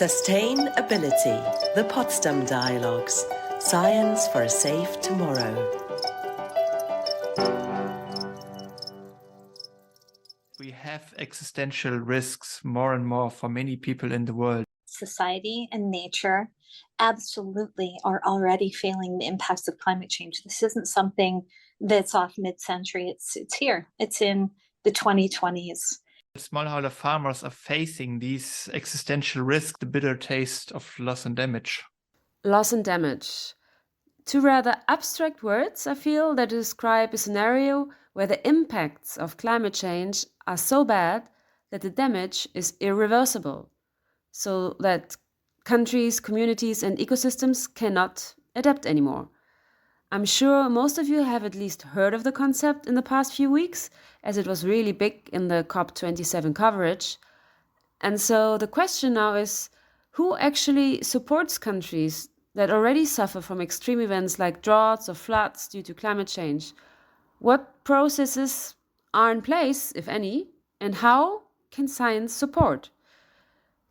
Sustainability, the Potsdam Dialogues, Science for a Safe Tomorrow. We have existential risks more and more for many people in the world. Society and nature absolutely are already feeling the impacts of climate change. This isn't something that's off mid-century. It's here. It's in the 2020s. Smallholder farmers are facing these existential risks, the bitter taste of loss and damage. Loss and damage. Two rather abstract words, I feel, that describe a scenario where the impacts of climate change are so bad that the damage is irreversible, so that countries, communities, and ecosystems cannot adapt anymore. I'm sure most of you have at least heard of the concept in the past few weeks, as it was really big in the COP27 coverage. And so the question now is, who actually supports countries that already suffer from extreme events like droughts or floods due to climate change? What processes are in place, if any, and how can science support?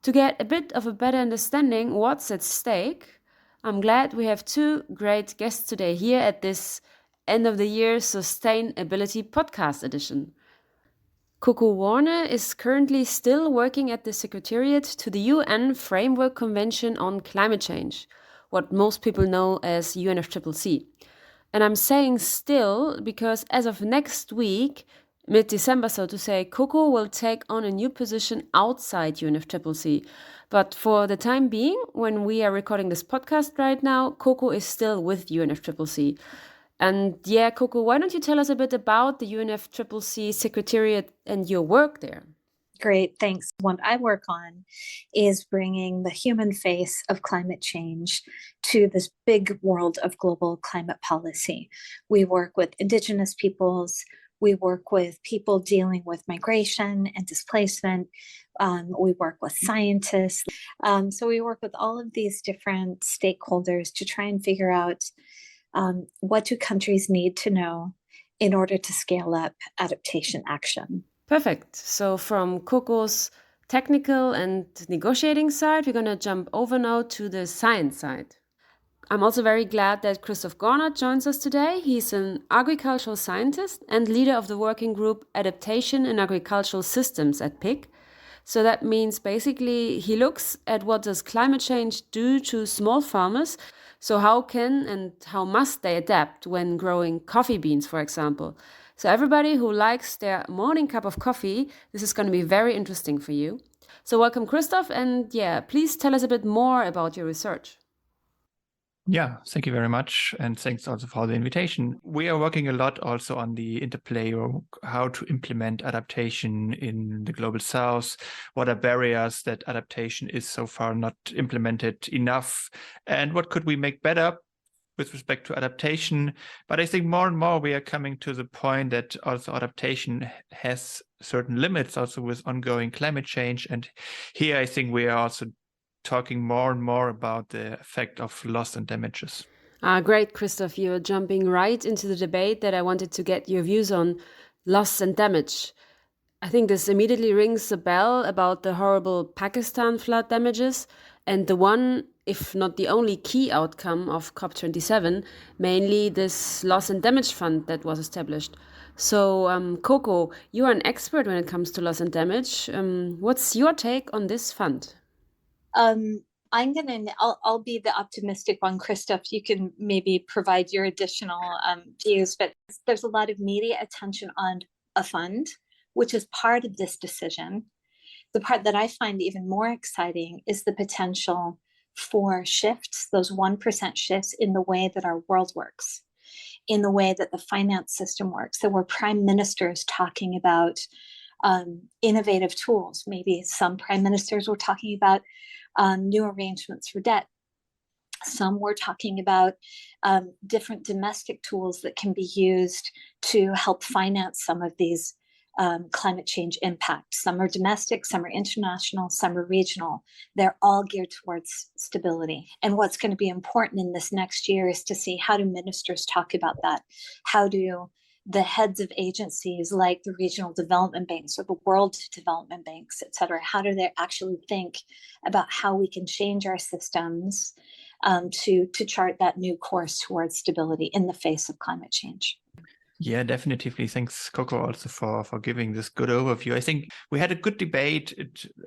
To get a bit of a better understanding what's at stake, I'm glad we have two great guests today here at this end of the year Sustainability Podcast edition. Koko Warner is currently still working at the Secretariat to the UN Framework Convention on Climate Change, what most people know as UNFCCC. And I'm saying still because as of next week, mid-December, so to say, Koko will take on a new position outside UNFCCC. But for the time being, when we are recording this podcast right now, Koko is still with UNFCCC. And yeah, Koko, why don't you tell us a bit about the UNFCCC Secretariat and your work there? Great, thanks. What I work on is bringing the human face of climate change to this big world of global climate policy. We work with Indigenous peoples. We work with people dealing with migration and displacement. We work with scientists. So we work with all of these different stakeholders to try and figure out what do countries need to know in order to scale up adaptation action. Perfect. So from Koko's technical and negotiating side, we're going to jump over now to the science side. I'm also very glad that Christoph Gornott joins us today. He's an agricultural scientist and leader of the working group Adaptation in Agricultural Systems at PIK. So that means basically he looks at what does climate change do to small farmers. So how can and how must they adapt when growing coffee beans, for example? So everybody who likes their morning cup of coffee, this is going to be very interesting for you. So welcome, Christoph, and yeah, please tell us a bit more about your research. Yeah, thank you very much. And thanks also for the invitation. We are working a lot also on the interplay or how to implement adaptation in the global south. What are barriers that adaptation is so far not implemented enough? And what could we make better with respect to adaptation? But I think more and more we are coming to the point that also adaptation has certain limits also with ongoing climate change. And here I think we are also talking more and more about the effect of loss and damages. Great, Christoph. You're jumping right into the debate that I wanted to get your views on loss and damage. I think this immediately rings a bell about the horrible Pakistan flood damages and the one, if not the only key outcome of COP27, mainly this loss and damage fund that was established. So, Koko, you are an expert when it comes to loss and damage. What's your take on this fund? I'll be the optimistic one, Christoph. You can maybe provide your additional views, but there's a lot of media attention on a fund, which is part of this decision. The part that I find even more exciting is the potential for shifts, those 1% shifts in the way that our world works, in the way that the finance system works. There were prime ministers talking about innovative tools. Maybe some prime ministers were talking about new arrangements for debt. Some were talking about different domestic tools that can be used to help finance some of these climate change impacts. Some are domestic, some are international, some are regional. They're all geared towards stability. And what's going to be important in this next year is to see how do ministers talk about that? How do the heads of agencies like the regional development banks or the world development banks, et cetera, how do they actually think about how we can change our systems to chart that new course towards stability in the face of climate change? Yeah, definitely. Thanks, Koko, also for giving this good overview. I think we had a good debate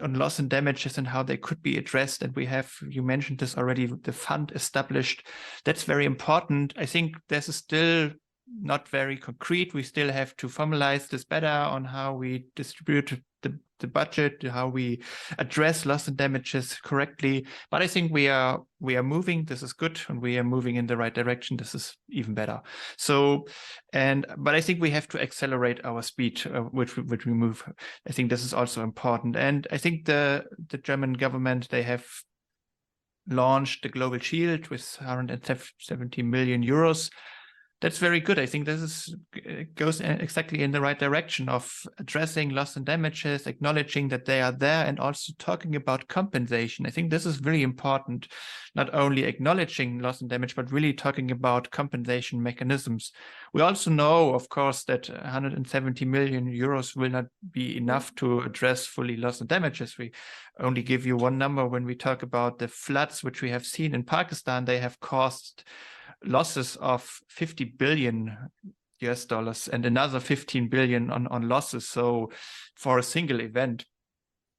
on loss and damages and how they could be addressed. And we have, you mentioned this already, the fund established. That's very important. I think there's still not very concrete. We still have to formalize this better on how we distribute the budget, how we address loss and damages correctly. But I think we are moving. This is good, and we are moving in the right direction. This is even better. So, but I think we have to accelerate our speed, which we move. I think this is also important. And I think the German government, they have launched the Global Shield with 170 million euros. That's very good. I think this goes exactly in the right direction of addressing loss and damages, acknowledging that they are there, and also talking about compensation. I think this is really important, not only acknowledging loss and damage, but really talking about compensation mechanisms. We also know, of course, that 170 million euros will not be enough to address fully loss and damages. We only give you one number when we talk about the floods, which we have seen in Pakistan. They have caused losses of 50 billion US dollars and another 15 billion on losses. So for a single event.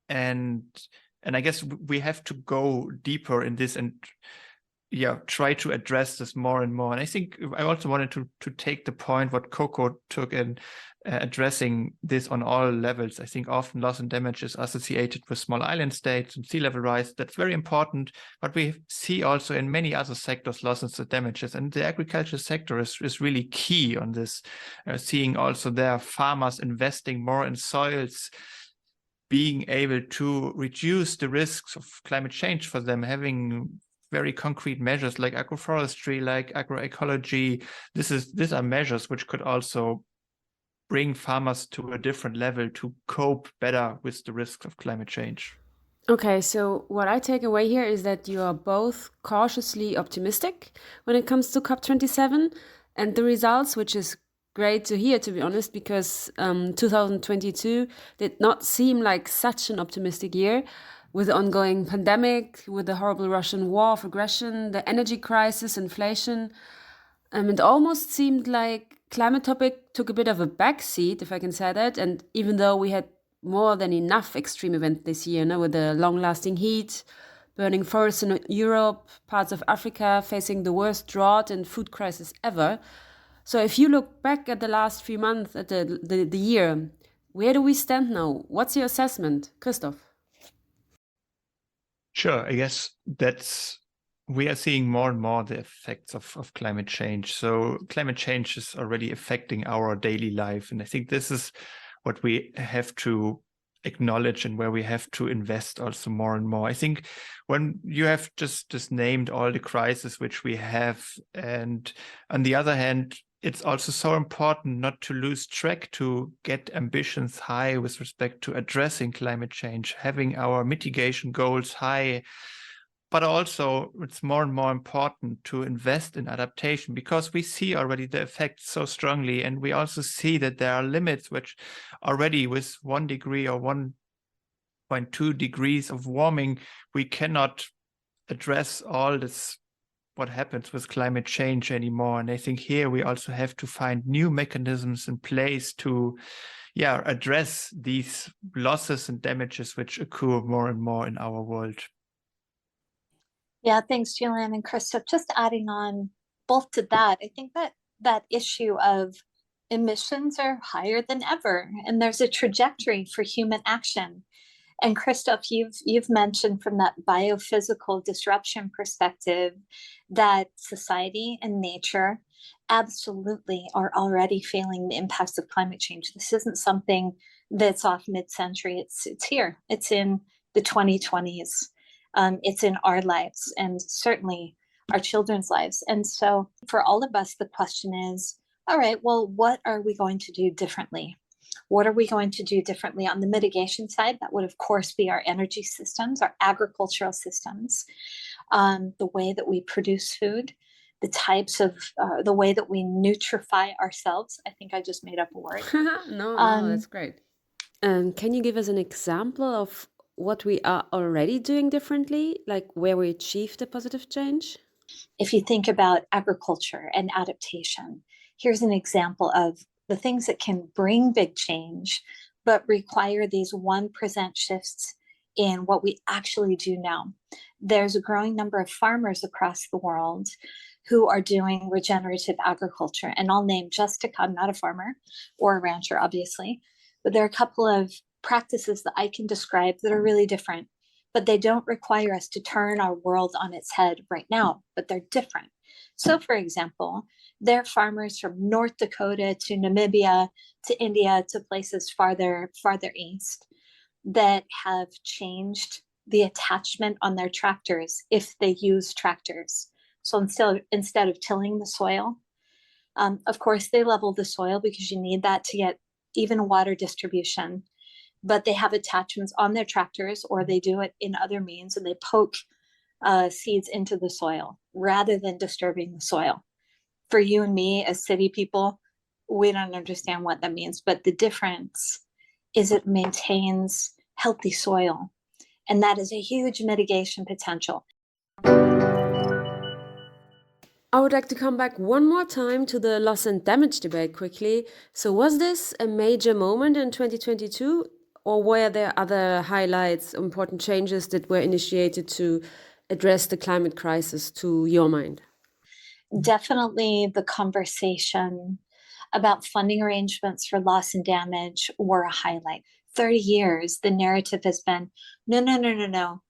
And I guess we have to go deeper in this and try to address this more and more. And I think I also wanted to take the point what Koko took in addressing this on all levels. I think often loss and damage is associated with small island states and sea level rise. That's very important. But we see also in many other sectors losses and damages. And the agriculture sector is really key on this. Seeing also there farmers investing more in soils, being able to reduce the risks of climate change for them, having very concrete measures like agroforestry, like agroecology. These are measures which could also bring farmers to a different level to cope better with the risks of climate change. Okay, so what I take away here is that you are both cautiously optimistic when it comes to COP27 and the results, which is great to hear, to be honest, because 2022 did not seem like such an optimistic year. With the ongoing pandemic, with the horrible Russian war of aggression, the energy crisis, inflation, it almost seemed like climate topic took a bit of a backseat, if I can say that. And even though we had more than enough extreme events this year, with the long-lasting heat, burning forests in Europe, parts of Africa facing the worst drought and food crisis ever. So if you look back at the last few months, at the year, where do we stand now? What's your assessment, Christoph? Sure, I guess we are seeing more and more the effects of climate change. So climate change is already affecting our daily life. And I think this is what we have to acknowledge and where we have to invest also more and more. I think when you have just named all the crises which we have, and on the other hand, it's also so important not to lose track, to get ambitions high with respect to addressing climate change, having our mitigation goals high. But also it's more and more important to invest in adaptation, because we see already the effects so strongly. And we also see that there are limits which already with 1 degree or 1.2 degrees of warming, we cannot address all this, what happens with climate change anymore. And I think here we also have to find new mechanisms in place to address these losses and damages which occur more and more in our world. Yeah, thanks, Julian and Christoph. Just adding on both to that, I think that issue of emissions are higher than ever, and there's a trajectory for human action. And Christoph, you've mentioned from that biophysical disruption perspective that society and nature absolutely are already feeling the impacts of climate change. This isn't something that's off mid-century. It's here. It's in the 2020s. It's in our lives and certainly our children's lives. And so for all of us, the question is, all right, well, what are we going to do differently? What are we going to do differently on the mitigation side? That would, of course, be our energy systems, our agricultural systems, the way that we produce food, the types of, the way that we nutrify ourselves. I think I just made up a word. No, that's great. Can you give us an example of what we are already doing differently, like where we achieved a positive change? If you think about agriculture and adaptation, here's an example of the things that can bring big change, but require these 1% shifts in what we actually do now. There's a growing number of farmers across the world who are doing regenerative agriculture. And I'll name Jessica, I'm not a farmer or a rancher, obviously, but there are a couple of practices that I can describe that are really different, but they don't require us to turn our world on its head right now, but they're different. So for example, there are farmers from North Dakota to Namibia to India to places farther east that have changed the attachment on their tractors if they use tractors. So instead of tilling the soil, of course, they level the soil because you need that to get even water distribution. But they have attachments on their tractors, or they do it in other means, and they poke seeds into the soil rather than disturbing the soil. For you and me as city people, we don't understand what that means, but the difference is it maintains healthy soil, and that is a huge mitigation potential. I would like to come back one more time to the loss and damage debate quickly. So was this a major moment in 2022, or were there other highlights, important changes that were initiated to address the climate crisis to your mind? Definitely the conversation about funding arrangements for loss and damage were a highlight. 30 years, the narrative has been, no.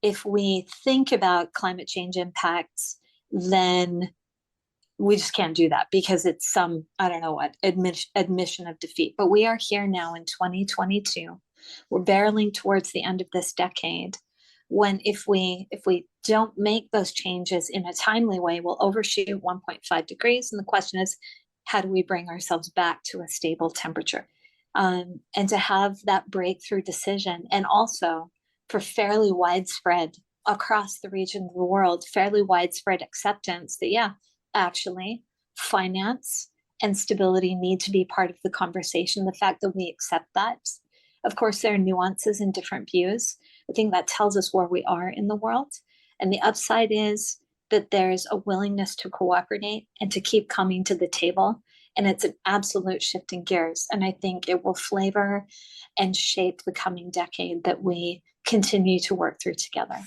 If we think about climate change impacts, then we just can't do that because it's some, I don't know what, admission of defeat. But we are here now in 2022. We're barreling towards the end of this decade, when if we don't make those changes in a timely way, we'll overshoot 1.5 degrees. And the question is, how do we bring ourselves back to a stable temperature? And to have that breakthrough decision, and also for fairly widespread across the region of the world, fairly widespread acceptance that, actually, finance and stability need to be part of the conversation. The fact that we accept that, of course, there are nuances and different views. I think that tells us where we are in the world. And the upside is that there's a willingness to cooperate and to keep coming to the table. And it's an absolute shift in gears. And I think it will flavor and shape the coming decade that we continue to work through together.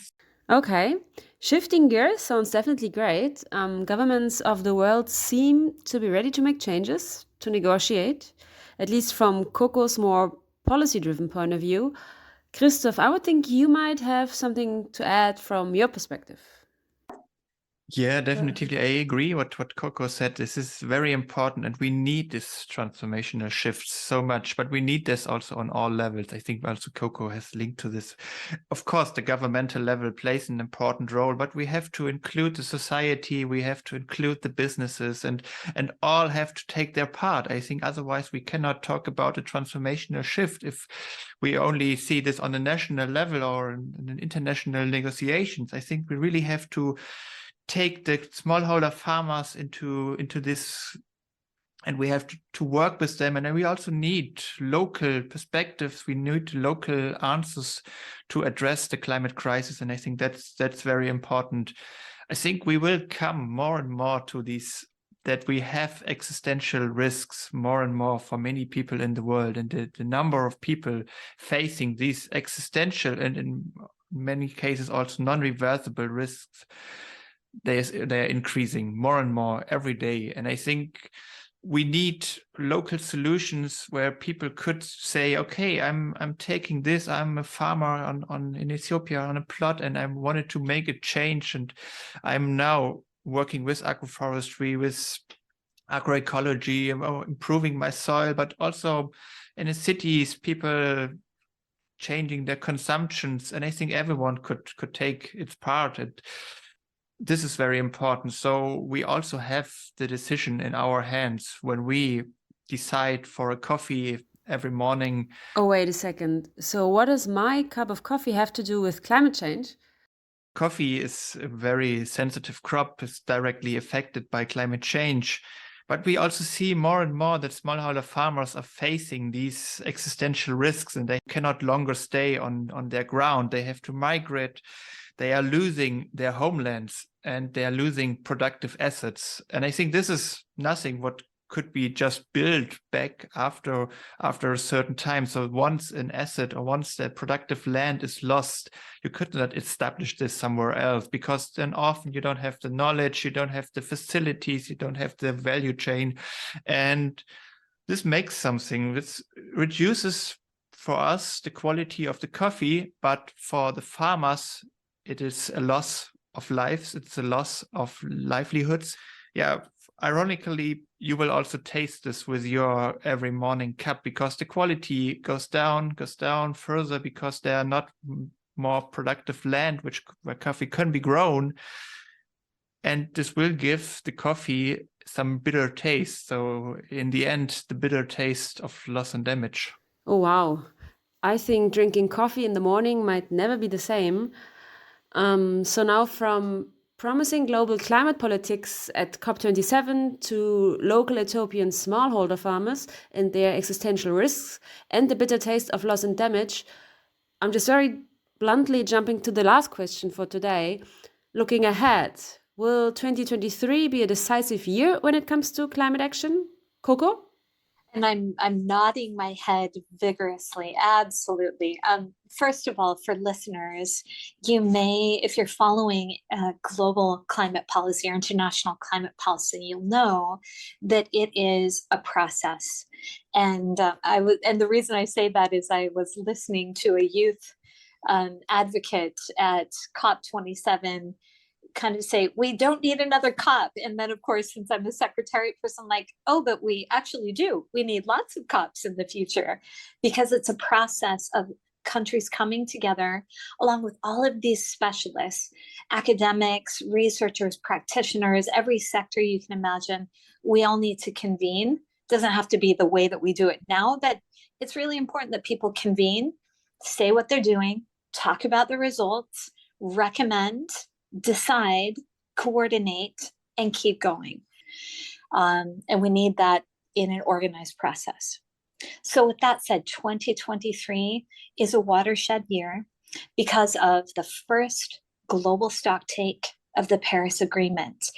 Okay, shifting gears sounds definitely great. Governments of the world seem to be ready to make changes, to negotiate, at least from Koko's more policy-driven point of view. Christoph, I would think you might have something to add from your perspective. Yeah, definitely. I agree what Koko said. This is very important, and we need this transformational shift so much, but we need this also on all levels. I think also Koko has linked to this. Of course, the governmental level plays an important role, but we have to include the society, we have to include the businesses, and all have to take their part. I think otherwise we cannot talk about a transformational shift if we only see this on a national level or in international negotiations. I think we really have to take the smallholder farmers into this, and we have to work with them. And then we also need local perspectives. We need local answers to address the climate crisis. And I think that's very important. I think we will come more and more to these, that we have existential risks more and more for many people in the world. And the number of people facing these existential and in many cases also non-reversible risks, they're increasing more and more every day. And I think we need local solutions where people could say, okay, I'm taking this, I'm a farmer in Ethiopia on a plot, and I wanted to make a change, and I'm now working with agroforestry, with agroecology, improving my soil, but also in the cities, people changing their consumptions. And I think everyone could take its part. This is very important. So we also have the decision in our hands when we decide for a coffee every morning. Oh, wait a second. So what does my cup of coffee have to do with climate change? coffee is a very sensitive crop, is directly affected by climate change. But we also see more and more that smallholder farmers are facing these existential risks, and they cannot longer stay on their ground. They have to migrate. They are losing their homelands, and they are losing productive assets. And I think this is nothing what could be just built back after a certain time. So once an asset or once that productive land is lost, you could not establish this somewhere else, because then often you don't have the knowledge, you don't have the facilities, you don't have the value chain. And this makes something, this reduces for us the quality of the coffee, but for the farmers, it is a loss of lives, it's a loss of livelihoods. Yeah, ironically, you will also taste this with your every morning cup, because the quality goes down further, because there are not more productive land where coffee can be grown. And this will give the coffee some bitter taste. So in the end, the bitter taste of loss and damage. Oh, wow. I think drinking coffee in the morning might never be the same. So now from promising global climate politics at COP27 to local Ethiopian smallholder farmers and their existential risks and the bitter taste of loss and damage, I'm just very bluntly jumping to the last question for today. Looking ahead, will 2023 be a decisive year when it comes to climate action? Koko? And I'm nodding my head vigorously. Absolutely. First of all, for listeners, you may, if you're following global climate policy or international climate policy, you'll know that it is a process. And and the reason I say that is I was listening to a youth advocate at COP27 kind of say, we don't need another COP. And then, of course, since I'm a Secretariat person, like, oh, but we actually do. We need lots of COPs in the future, because it's a process of countries coming together along with all of these specialists, academics, researchers, practitioners, every sector you can imagine. We all need to convene. It doesn't have to be the way that we do it now, but it's really important that people convene, say what they're doing, talk about the results, recommend, decide, coordinate, and keep going. And we need that in an organized process. So with that said, 2023 is a watershed year because of the first global stocktake of the Paris Agreement.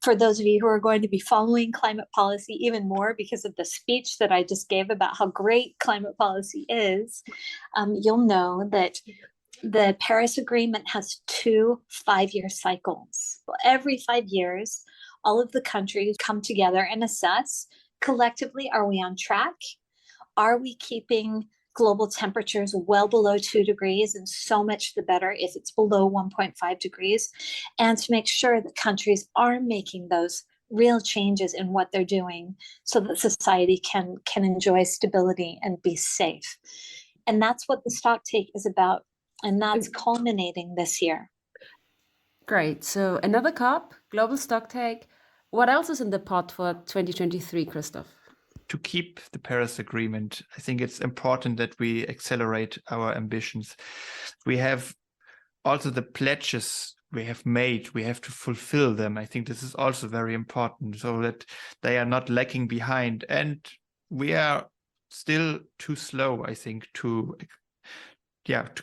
For those of you who are going to be following climate policy even more because of the speech that I just gave about how great climate policy is, you'll know that the Paris Agreement has 2 5-year cycles. Every 5 years, all of the countries come together and assess collectively, are we on track? Are we keeping global temperatures well below 2 degrees? And so much the better if it's below 1.5 degrees. And to make sure that countries are making those real changes in what they're doing so that society can enjoy stability and be safe. And that's what the stocktake is about. And that's culminating this year. Great. So another COP, global stocktake. What else is in the pot for 2023, Christoph? To keep the Paris Agreement, I think it's important that we accelerate our ambitions. We have also the pledges we have made, we have to fulfill them. I think this is also very important so that they are not lagging behind. And we are still too slow, I think, to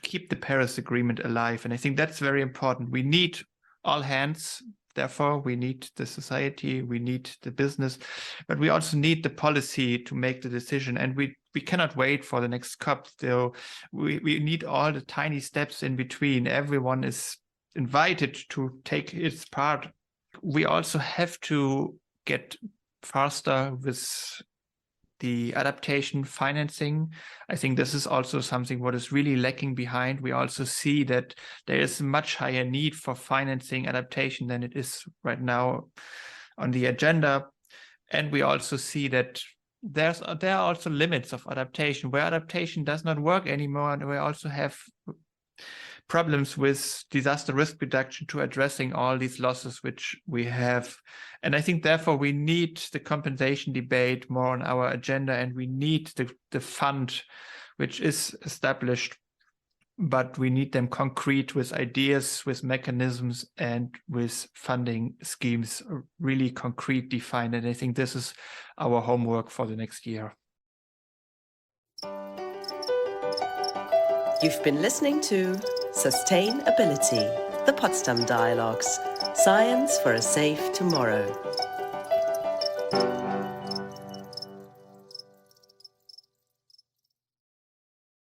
keep the Paris Agreement alive. And I think that's very important. We need all hands. Therefore, we need the society, we need the business, but we also need the policy to make the decision. And we cannot wait for the next COP. So we need all the tiny steps in between. Everyone is invited to take its part. We also have to get faster with the adaptation financing. I think this is also something what is really lacking behind. We also see that there is a much higher need for financing adaptation than it is right now on the agenda. And we also see that there are also limits of adaptation, where adaptation does not work anymore. And we also have problems with disaster risk reduction to addressing all these losses which we have. And I think therefore we need the compensation debate more on our agenda, and we need the fund which is established but we need them concrete with ideas, with mechanisms, and with funding schemes, really concrete, defined. And I think this is our homework for the next year. You've been listening to Sustainability, the Potsdam Dialogues, Science for a Safe Tomorrow.